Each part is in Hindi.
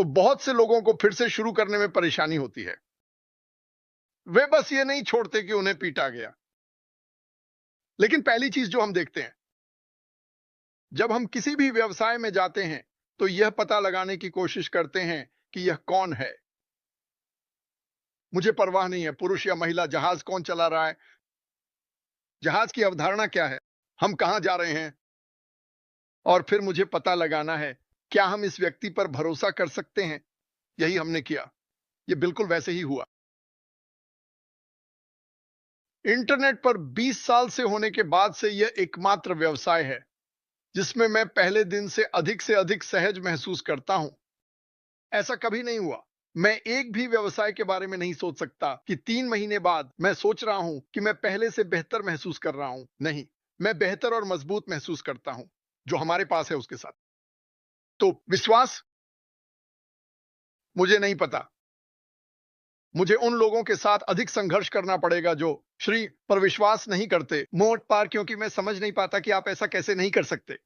तो बहुत से लोगों को फिर से शुरू करने में परेशानी होती है। वे बस ये नहीं छोड़ते कि उन्हें पीटा गया। लेकिन पहली चीज जो हम देखते हैं, जब हम किसी भी व्यवसाय में जाते हैं तो यह पता लगाने की कोशिश करते हैं कि यह कौन है। मुझे परवाह नहीं है पुरुष या महिला, जहाज कौन चला रहा है, जहाज की अवधारणा क्या है, हम कहां जा रहे हैं, और फिर मुझे पता लगाना है क्या हम इस व्यक्ति पर भरोसा कर सकते हैं। यही हमने किया। यह बिल्कुल वैसे ही हुआ। इंटरनेट पर 20 साल से होने के बाद से यह एकमात्र व्यवसाय है जिसमें मैं पहले दिन से अधिक सहज महसूस करता हूं। ऐसा कभी नहीं हुआ। मैं एक भी व्यवसाय के बारे में नहीं सोच सकता कि 3 महीने बाद मैं सोच रहा हूं कि मैं पहले से बेहतर महसूस कर रहा हूं। नहीं, मैं बेहतर और मजबूत महसूस करता हूं जो हमारे पास है उसके साथ। तो विश्वास, मुझे नहीं पता। मुझे उन लोगों के साथ अधिक संघर्ष करना पड़ेगा जो श्री पर विश्वास नहीं करते। मोट पार, क्योंकि मैं समझ नहीं पाता कि आप ऐसा कैसे नहीं कर सकते।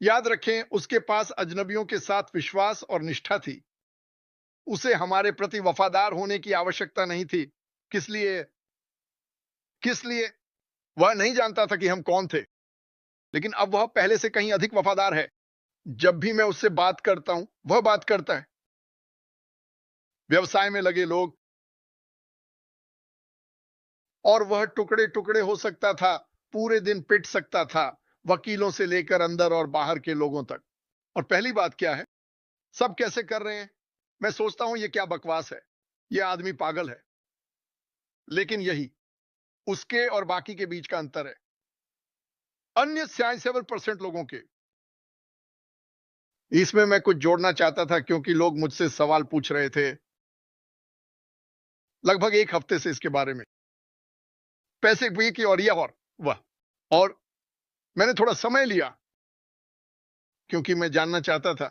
याद रखें, उसके पास अजनबियों के साथ विश्वास और निष्ठा थी। उसे हमारे प्रति वफादार होने की आवश्यकता नहीं थी। किस लिए? किस लिए? वह नहीं जानता था कि हम कौन थे, लेकिन अब वह पहले से कहीं अधिक वफादार है। जब भी मैं उससे बात करता हूं, वह बात करता है। व्यवसाय में लगे लोग, और वह टुकड़े टुकड़े हो सकता था, पूरे दिन पिट सकता था, वकीलों से लेकर अंदर और बाहर के लोगों तक। और पहली बात क्या है, सब कैसे कर रहे हैं? मैं सोचता हूं ये क्या बकवास है, यह आदमी पागल है। लेकिन यही उसके और बाकी के बीच का अंतर है। अन्य 67% लोगों के। इसमें मैं कुछ जोड़ना चाहता था क्योंकि लोग मुझसे सवाल पूछ रहे थे लगभग 1 हफ्ते से इसके बारे में। पैसे भी की और यह और वह। और मैंने थोड़ा समय लिया क्योंकि मैं जानना चाहता था।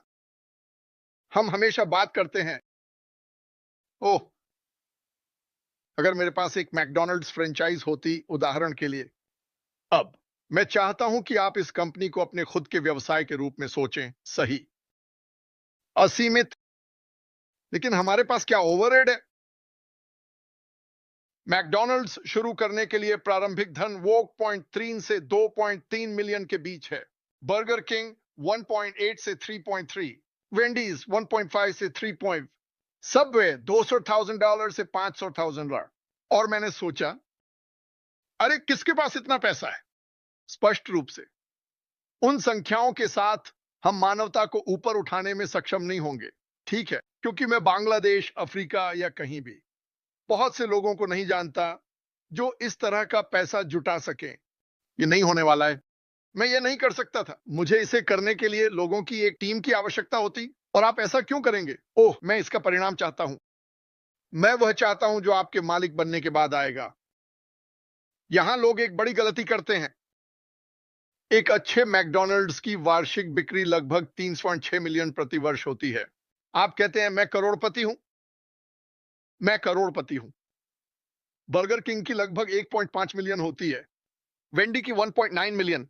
हम हमेशा बात करते हैं, ओह, अगर मेरे पास एक मैकडॉनल्ड्स फ्रेंचाइज होती, उदाहरण के लिए। अब मैं चाहता हूं कि आप इस कंपनी को अपने खुद के व्यवसाय के रूप में सोचें। सही, असीमित। लेकिन हमारे पास क्या ओवरहेड है? मैकडॉनल्ड्स शुरू करने के लिए प्रारंभिक धन 1.3 से 2.3 मिलियन के बीच है। बर्गर किंग 1.8 से 3.3, वेंडीज 1.5 से 3. सबवे $200,000 से $500,000। और मैंने सोचा, अरे किसके पास इतना पैसा है? स्पष्ट रूप से उन संख्याओं के साथ हम मानवता को ऊपर उठाने में सक्षम नहीं होंगे। ठीक है, क्योंकि मैं बांग्लादेश, अफ्रीका या कहीं भी बहुत से लोगों को नहीं जानता जो इस तरह का पैसा जुटा सके। ये नहीं होने वाला है। मैं ये नहीं कर सकता था। मुझे इसे करने के लिए लोगों की एक टीम की आवश्यकता होती। और आप ऐसा क्यों करेंगे? ओह, मैं इसका परिणाम चाहता हूं। मैं वह चाहता हूं जो आपके मालिक बनने के बाद आएगा। यहां लोग एक बड़ी गलती करते हैं। एक अच्छे मैकडॉनल्ड्स की वार्षिक बिक्री लगभग 3.6 मिलियन प्रति वर्ष होती है। आप कहते हैं मैं करोड़पति हूं। मैं करोड़पति हूं। बर्गर किंग की लगभग 1.5 मिलियन होती है। वेंडी की 1.9 मिलियन।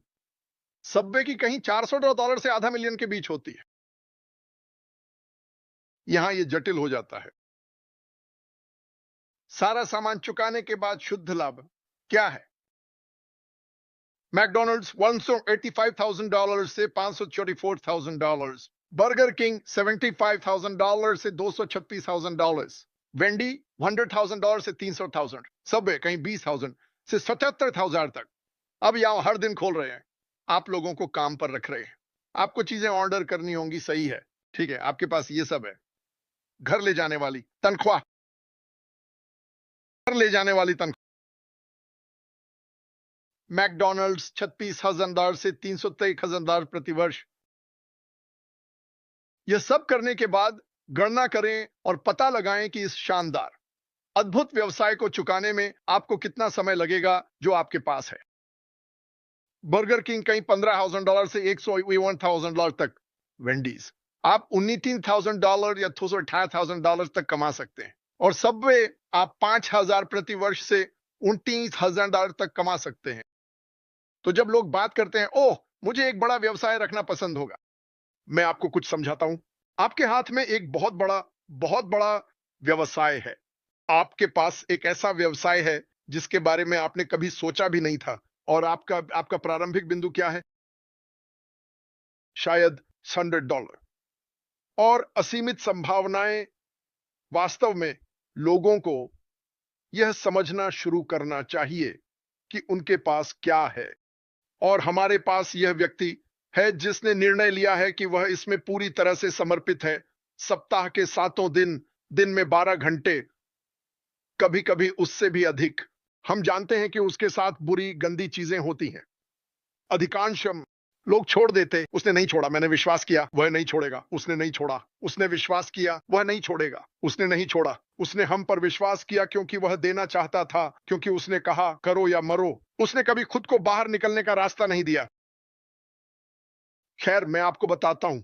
सबवे की कहीं $400 से आधा मिलियन के बीच होती है। यहां यह जटिल हो जाता है। सारा सामान चुकाने के बाद शुद्ध लाभ क्या है? मैकडॉनल्ड्स $185,000 से $544,000, बर्गर किंग $75,000 से $236,000, वेंडी $100,000 से $300,000, सबवे कहीं 20,000 से 77,000 तक। अब यहां हर दिन खोल रहे हैं। आप लोगों को काम पर रख रहे हैं। आपको चीजें ऑर्डर करनी होंगी। सही है, ठीक है, आपके पास ये सब है। घर ले जाने वाली तनख्वाह, घर ले जाने वाली तनख्वाह। मैकडॉनल्ड्स $36,000 से $323,000 प्रति वर्ष। यह सब करने के बाद गणना करें और पता लगाएं कि इस शानदार, अद्भुत व्यवसाय को चुकाने में आपको कितना समय लगेगा जो आपके पास है। बर्गर किंग कहीं $15,000 से $101,000 तक। वेंडीज आप $19,000 या $218,000 तक कमा सकते हैं। और सबवे आप 5,000 प्रति वर्ष से $29,000 तक कमा सकते हैं। तो जब लोग बात करते हैं, ओह, मुझे एक बड़ा व्यवसाय रखना पसंद होगा, मैं आपको कुछ समझाता हूं। आपके हाथ में एक बहुत बड़ा व्यवसाय है। आपके पास एक ऐसा व्यवसाय है जिसके बारे में आपने कभी सोचा भी नहीं था। और आपका आपका प्रारंभिक बिंदु क्या है? शायद $100। और असीमित संभावनाएं। वास्तव में लोगों को यह समझना शुरू करना चाहिए कि उनके पास क्या है। और हमारे पास यह व्यक्ति है जिसने निर्णय लिया है कि वह इसमें पूरी तरह से समर्पित है। सप्ताह के 7 दिन, दिन में 12 घंटे, कभी कभी उससे भी अधिक। हम जानते हैं कि उसके साथ बुरी गंदी चीजें होती हैं। अधिकांश लोग छोड़ देते। उसने नहीं छोड़ा। मैंने विश्वास किया वह नहीं छोड़ेगा। उसने नहीं छोड़ा। उसने विश्वास किया वह नहीं छोड़ेगा। उसने नहीं छोड़ा। उसने हम पर विश्वास किया क्योंकि वह देना चाहता था, क्योंकि उसने कहा करो या मरो। उसने कभी खुद को बाहर निकलने का रास्ता नहीं दिया। खैर, मैं आपको बताता हूं,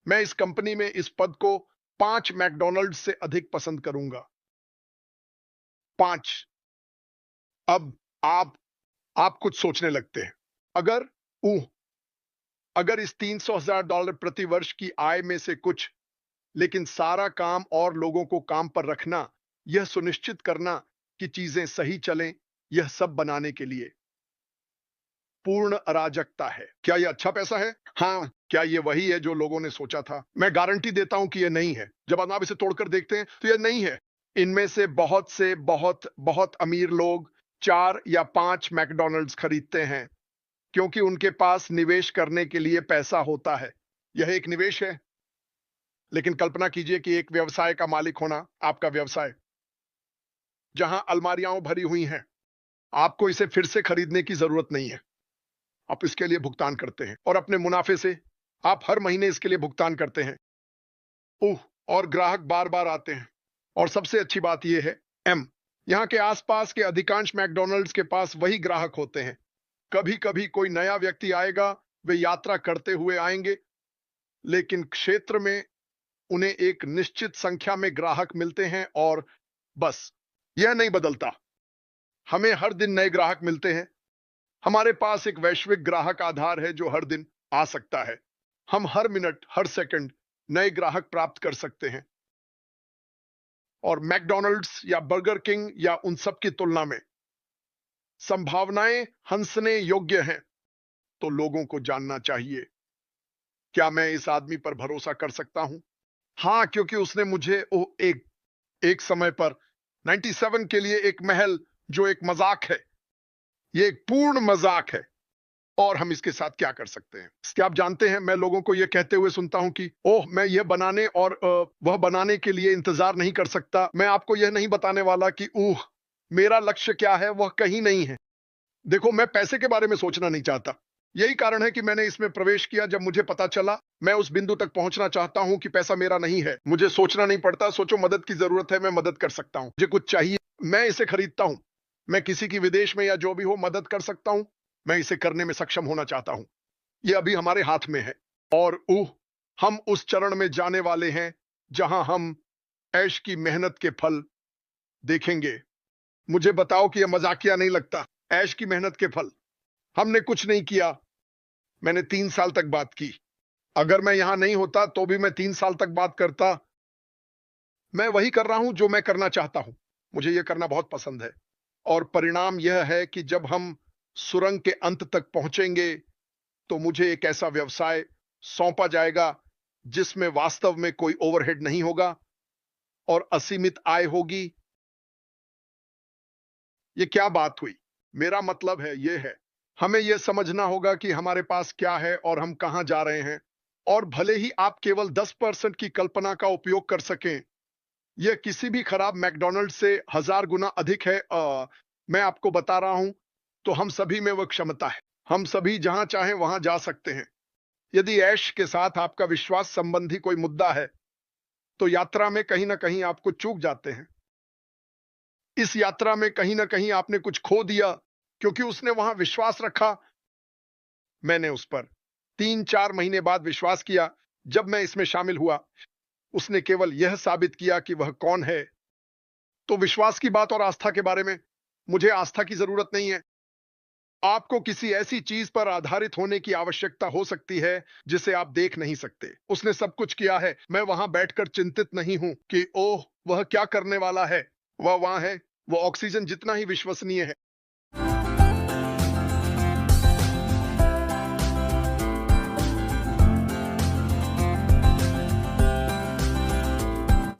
मैं इस कंपनी में इस पद को 5 मैकडॉनल्ड से अधिक पसंद करूंगा। 5। अब आप कुछ सोचने लगते हैं। अगर ऊह अगर इस $300,000 प्रति वर्ष की आय में से कुछ, लेकिन सारा काम और लोगों को काम पर रखना, यह सुनिश्चित करना कि चीजें सही चलें, यह सब बनाने के लिए पूर्ण अराजकता है। क्या यह अच्छा पैसा है? हाँ। क्या यह वही है जो लोगों ने सोचा था? मैं गारंटी देता हूं कि यह नहीं है। जब आप इसे तोड़कर देखते हैं तो यह नहीं है। इनमें से बहुत बहुत अमीर लोग 4 या 5 मैकडॉनल्ड्स खरीदते हैं क्योंकि उनके पास निवेश करने के लिए पैसा होता है। यह एक निवेश है। लेकिन कल्पना कीजिए कि एक व्यवसाय का मालिक होना, आपका व्यवसाय, जहां अलमारियां भरी हुई हैं। आपको इसे फिर से खरीदने की जरूरत नहीं है। आप इसके लिए भुगतान करते हैं और अपने मुनाफे से आप हर महीने इसके लिए भुगतान करते हैं। ओह, और ग्राहक बार बार आते हैं। और सबसे अच्छी बात यह है, यहां के आसपास के अधिकांश मैकडॉनल्ड्स के पास वही ग्राहक होते हैं। कभी कभी कोई नया व्यक्ति आएगा, वे यात्रा करते हुए आएंगे, लेकिन क्षेत्र में उन्हें एक निश्चित संख्या में ग्राहक मिलते हैं और बस। यह नहीं बदलता। हमें हर दिन नए ग्राहक मिलते हैं। हमारे पास एक वैश्विक ग्राहक आधार है जो हर दिन आ सकता है। हम हर मिनट, हर सेकंड नए ग्राहक प्राप्त कर सकते हैं। और मैकडॉनल्ड्स या बर्गर किंग या उन सब की तुलना में संभावनाएं हंसने योग्य हैं। तो लोगों को जानना चाहिए, क्या मैं इस आदमी पर भरोसा कर सकता हूं? हाँ, क्योंकि उसने मुझे एक समय पर 97 के लिए एक महल, जो एक मजाक है। यह एक पूर्ण मजाक है। और हम इसके साथ क्या कर सकते हैं? क्या आप जानते हैं, मैं लोगों को यह कहते हुए सुनता हूं कि ओह, मैं यह बनाने और वह बनाने के लिए इंतजार नहीं कर सकता। मैं आपको यह नहीं बताने वाला कि मेरा लक्ष्य क्या है, वह कहीं नहीं है। देखो, मैं पैसे के बारे में सोचना नहीं चाहता। यही कारण है कि मैंने इसमें प्रवेश किया। जब मुझे पता चला, मैं उस बिंदु तक पहुंचना चाहता हूं कि पैसा मेरा नहीं है। मुझे सोचना नहीं पड़ता। सोचो, मदद की जरूरत है, मैं मदद कर सकता हूं। मुझे कुछ चाहिए, मैं इसे खरीदता हूं। मैं किसी की विदेश में या जो भी हो मदद कर सकता हूं। मैं इसे करने में सक्षम होना चाहता हूं। यह अभी हमारे हाथ में है। और हम उस चरण में जाने वाले हैं जहां हम ऐश की मेहनत के फल देखेंगे। मुझे बताओ कि यह मजाकिया नहीं लगता। ऐश की मेहनत के फल। हमने कुछ नहीं किया। मैंने 3 साल तक बात की। अगर मैं यहां नहीं होता तो भी मैं 3 साल तक बात करता। मैं वही कर रहा हूं जो मैं करना चाहता हूं। मुझे यह करना बहुत पसंद है। और परिणाम यह है कि जब हम सुरंग के अंत तक पहुंचेंगे तो मुझे एक ऐसा व्यवसाय सौंपा जाएगा जिसमें वास्तव में कोई ओवरहेड नहीं होगा और असीमित आय होगी। ये क्या बात हुई? मेरा मतलब है, यह है, हमें यह समझना होगा कि हमारे पास क्या है और हम कहां जा रहे हैं। और भले ही आप केवल 10% की कल्पना का उपयोग कर सकें, यह किसी भी खराब मैकडॉनल्ड से 1000 गुना अधिक है। मैं आपको बता रहा हूं, तो हम सभी में वह क्षमता है। हम सभी जहां चाहें वहां जा सकते हैं। यदि ऐश के साथ आपका विश्वास संबंधी कोई मुद्दा है, तो यात्रा में कहीं ना कहीं आप कुछ चूक जाते हैं। इस यात्रा में कहीं ना कहीं आपने कुछ खो दिया क्योंकि उसने वहां विश्वास रखा। मैंने उस पर 3-4 महीने बाद विश्वास किया। जब मैं इसमें शामिल हुआ, उसने केवल यह साबित किया कि वह कौन है। तो विश्वास की बात और आस्था के बारे में, मुझे आस्था की जरूरत नहीं है। आपको किसी ऐसी चीज पर आधारित होने की आवश्यकता हो सकती है जिसे आप देख नहीं सकते। उसने सब कुछ किया है। मैं वहां बैठकर चिंतित नहीं हूं कि ओह वह क्या करने वाला है। वह वहां है। वो ऑक्सीजन जितना ही विश्वसनीय है।